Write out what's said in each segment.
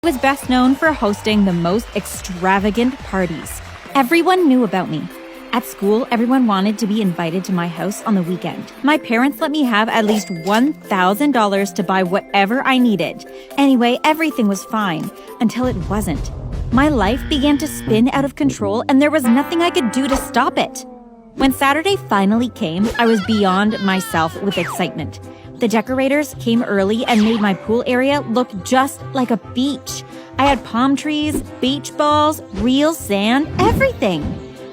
I was best known for hosting the most extravagant parties. Everyone knew about me. At school, everyone wanted to be invited to my house on the weekend. My parents let me have at least $1,000 to buy whatever I needed. Anyway, everything was fine until it wasn't. My life began to spin out of control and there was nothing I could do to stop it. When Saturday finally came, I was beyond myself with excitement. The decorators came early and made my pool area look just like a beach. I had palm trees, beach balls, real sand, everything.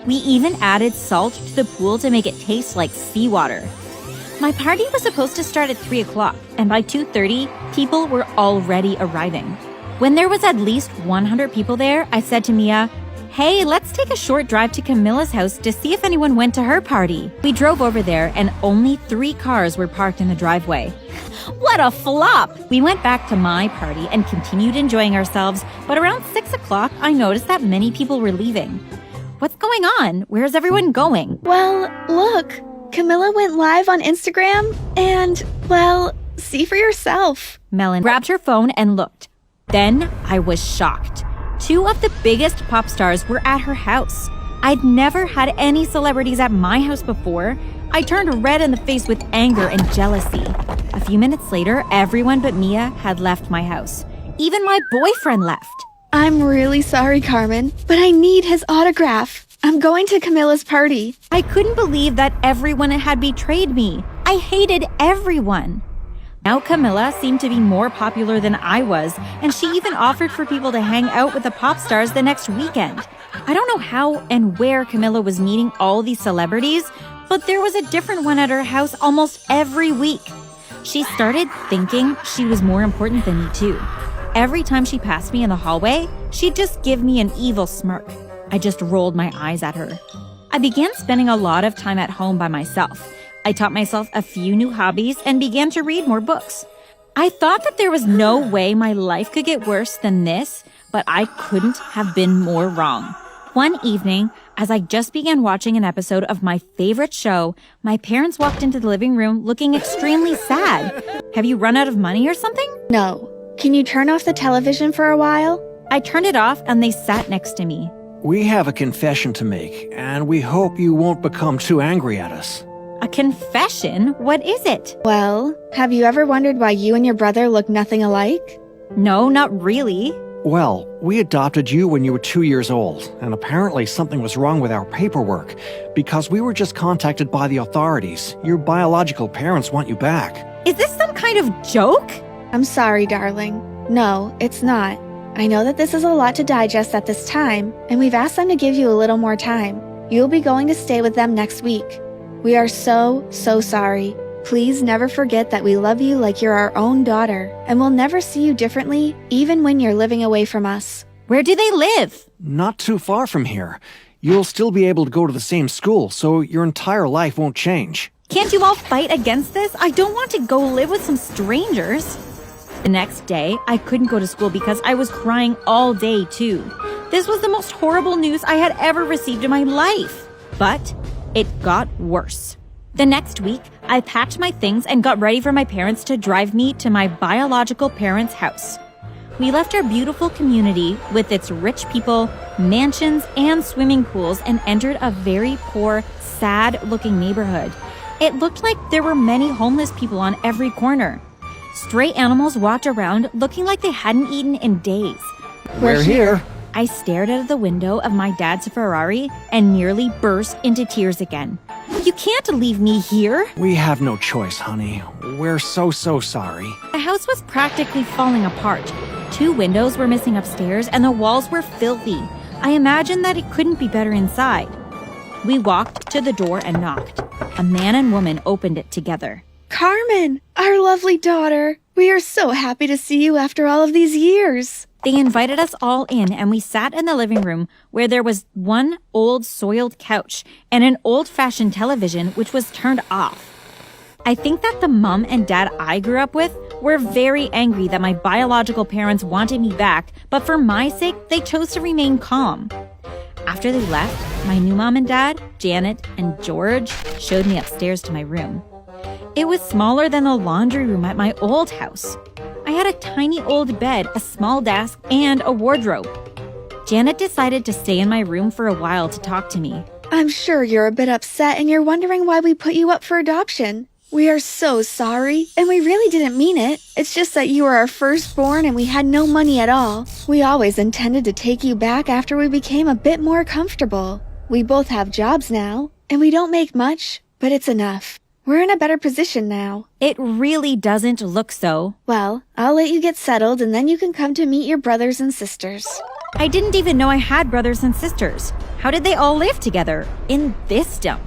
We even added salt to the pool to make it taste like seawater. My party was supposed to start at 3 o'clock, and by 2:30, people were already arriving. When there was at least 100 people there, I said to Mia, "Hey, let's take a short drive to Camilla's house to see if anyone went to her party." We drove over there, and only 3 cars were parked in the driveway. What a flop! We went back to my party and continued enjoying ourselves, but around 6 o'clock, I noticed that many people were leaving. What's going on? Where's everyone going? Well, look, Camilla went live on Instagram and, well, see for yourself. Melon grabbed her phone and looked. Then I was shocked. 2 of the biggest pop stars were at her house. I'd never had any celebrities at my house before. I turned red in the face with anger and jealousy. A few minutes later, everyone but Mia had left my house. Even my boyfriend left. I'm really sorry, Carmen, but I need his autograph. I'm going to Camilla's party. I couldn't believe that everyone had betrayed me. I hated everyone. Now Camilla seemed to be more popular than I was, and she even offered for people to hang out with the pop stars the next weekend. I don't know how and where Camilla was meeting all these celebrities, but there was a different one at her house almost every week. She started thinking she was more important than me too. Every time she passed me in the hallway, she'd just give me an evil smirk. I just rolled my eyes at her. I began spending a lot of time at home by myself. I taught myself a few new hobbies and began to read more books. I thought that there was no way my life could get worse than this, but I couldn't have been more wrong. One evening, as I just began watching an episode of my favorite show, my parents walked into the living room looking extremely sad. Have you run out of money or something? No. Can you turn off the television for a while? I turned it off and they sat next to me. We have a confession to make, and we hope you won't become too angry at us. A confession? What is it? Well, have you ever wondered why you and your brother look nothing alike? No, not really. Well, we adopted you when you were 2 years old, and apparently something was wrong with our paperwork, because we were just contacted by the authorities. Your biological parents want you back. Is this some kind of joke? I'm sorry, darling. No, it's not. I know that this is a lot to digest at this time, and we've asked them to give you a little more time. You'll be going to stay with them next week. We are so sorry. Please never forget that we love you like you're our own daughter, and we'll never see you differently, even when you're living away from us. Where do they live? Not too far from here. You'll still be able to go to the same school, so your entire life won't change. Can't you all fight against this? I don't want to go live with some strangers. The next day, I couldn't go to school because I was crying all day too. This was the most horrible news I had ever received in my life. But it got worse. The next week, I packed my things and got ready for my parents to drive me to my biological parents' house. We left our beautiful community with its rich people, mansions, and swimming pools and entered a very poor, sad-looking neighborhood. It looked like there were many homeless people on every corner. Stray animals walked around looking like they hadn't eaten in days. We're here. I stared out of the window of my dad's Ferrari and nearly burst into tears again. You can't leave me here. We have no choice, honey. We're so sorry. The house was practically falling apart. 2 windows were missing upstairs and the walls were filthy. I imagined that it couldn't be better inside. We walked to the door and knocked. A man and woman opened it together. Carmen, our lovely daughter. We are so happy to see you after all of these years. They invited us all in and we sat in the living room where there was one old soiled couch and an old-fashioned television which was turned off. I think that the mom and dad I grew up with were very angry that my biological parents wanted me back, but for my sake, they chose to remain calm. After they left, my new mom and dad, Janet and George, showed me upstairs to my room. It was smaller than the laundry room at my old house. I I had a tiny old bed, a small desk, and a wardrobe. Janet decided to stay in my room for a while to talk to me. I'm sure you're a bit upset and you're wondering why we put you up for adoption. We are so sorry, and we really didn't mean it. It's just that you were our firstborn and we had no money at all. We always intended to take you back after we became a bit more comfortable. We both have jobs now, and we don't make much, but it's enough. We're in a better position now. It really doesn't look so. Well, I'll let you get settled and then you can come to meet your brothers and sisters. I didn't even know I had brothers and sisters. How did they all live together in this dump?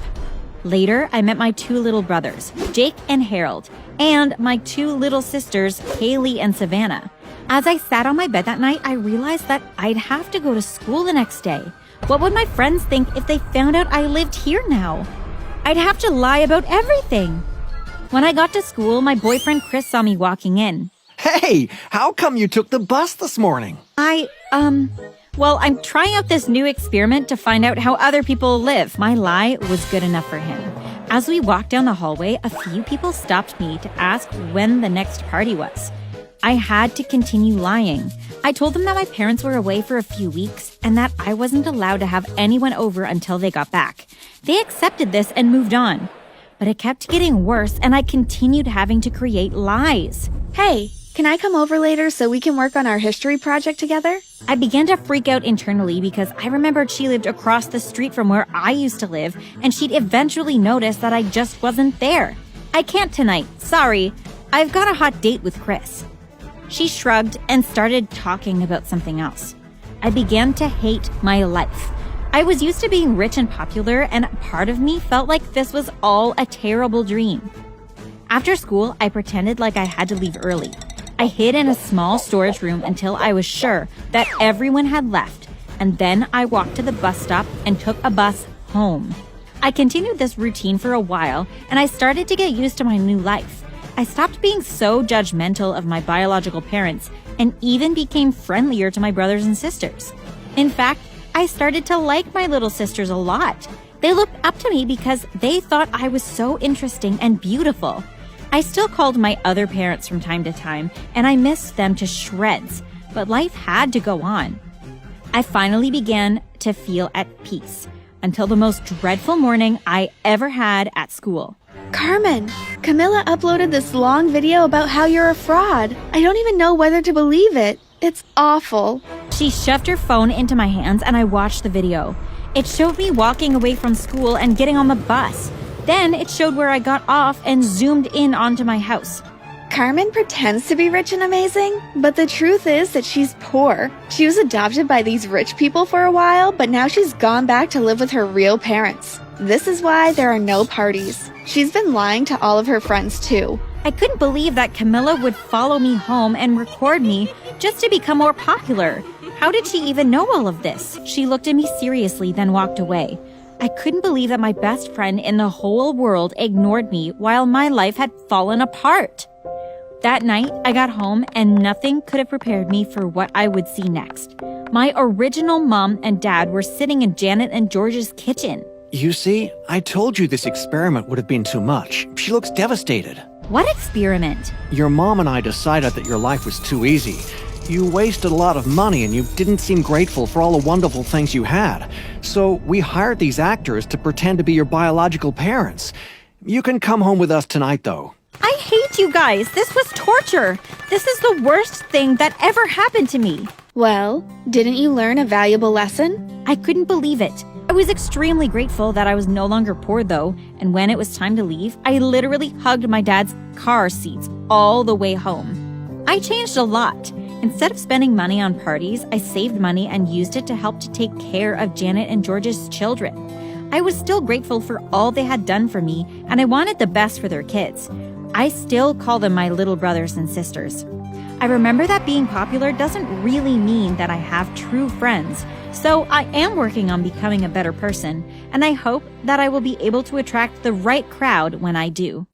Later, I met my 2 little brothers, Jake and Harold, and my 2 little sisters, Kaylee and Savannah. As I sat on my bed that night, I realized that I'd have to go to school the next day. What would my friends think if they found out I lived here now? I'd have to lie about everything. When I got to school, my boyfriend Chris saw me walking in. Hey, how come you took the bus this morning? Well, I'm trying out this new experiment to find out how other people live. My lie was good enough for him. As we walked down the hallway, a few people stopped me to ask when the next party was. I had to continue lying. I told them that my parents were away for a few weeks and that I wasn't allowed to have anyone over until they got back. They accepted this and moved on. But it kept getting worse and I continued having to create lies. Hey, can I come over later so we can work on our history project together? I began to freak out internally because I remembered she lived across the street from where I used to live, and she'd eventually notice that I just wasn't there. I can't tonight. Sorry. I've got a hot date with Chris. She shrugged and started talking about something else. I began to hate my life. I was used to being rich and popular, and part of me felt like this was all a terrible dream. After school, I pretended like I had to leave early. I hid in a small storage room until I was sure that everyone had left, and then I walked to the bus stop and took a bus home. I continued this routine for a while, and I started to get used to my new life. I stopped being so judgmental of my biological parents and even became friendlier to my brothers and sisters. In fact, I started to like my little sisters a lot. They looked up to me because they thought I was so interesting and beautiful. I still called my other parents from time to time, and I missed them to shreds, but life had to go on. I finally began to feel at peace until the most dreadful morning I ever had at school. Carmen, Camilla uploaded this long video about how you're a fraud. I don't even know whether to believe it. It's awful. She shoved her phone into my hands and I watched the video. It showed me walking away from school and getting on the bus. Then it showed where I got off and zoomed in onto my house. Carmen pretends to be rich and amazing, but the truth is that she's poor. She was adopted by these rich people for a while, but now she's gone back to live with her real parents. This is why there are no parties. She's been lying to all of her friends too. I couldn't believe that Camilla would follow me home and record me just to become more popular. How did she even know all of this? She looked at me seriously, then walked away. I couldn't believe that my best friend in the whole world ignored me while my life had fallen apart. That night, I got home and nothing could have prepared me for what I would see next. My original mom and dad were sitting in Janet and George's kitchen. You see, I told you this experiment would have been too much. She looks devastated. What experiment? Your mom and I decided that your life was too easy. You wasted a lot of money and you didn't seem grateful for all the wonderful things you had. So we hired these actors to pretend to be your biological parents. You can come home with us tonight, though. I hate you guys. This was torture. This is the worst thing that ever happened to me. Well, didn't you learn a valuable lesson? I couldn't believe it. I was extremely grateful that I was no longer poor, though, and when it was time to leave, I literally hugged my dad's car seats all the way home. I changed a lot. Instead of spending money on parties, I saved money and used it to help to take care of Janet and George's children. I was still grateful for all they had done for me, and I wanted the best for their kids. I still call them my little brothers and sisters. I remember that being popular doesn't really mean that I have true friends, so I am working on becoming a better person, and I hope that I will be able to attract the right crowd when I do.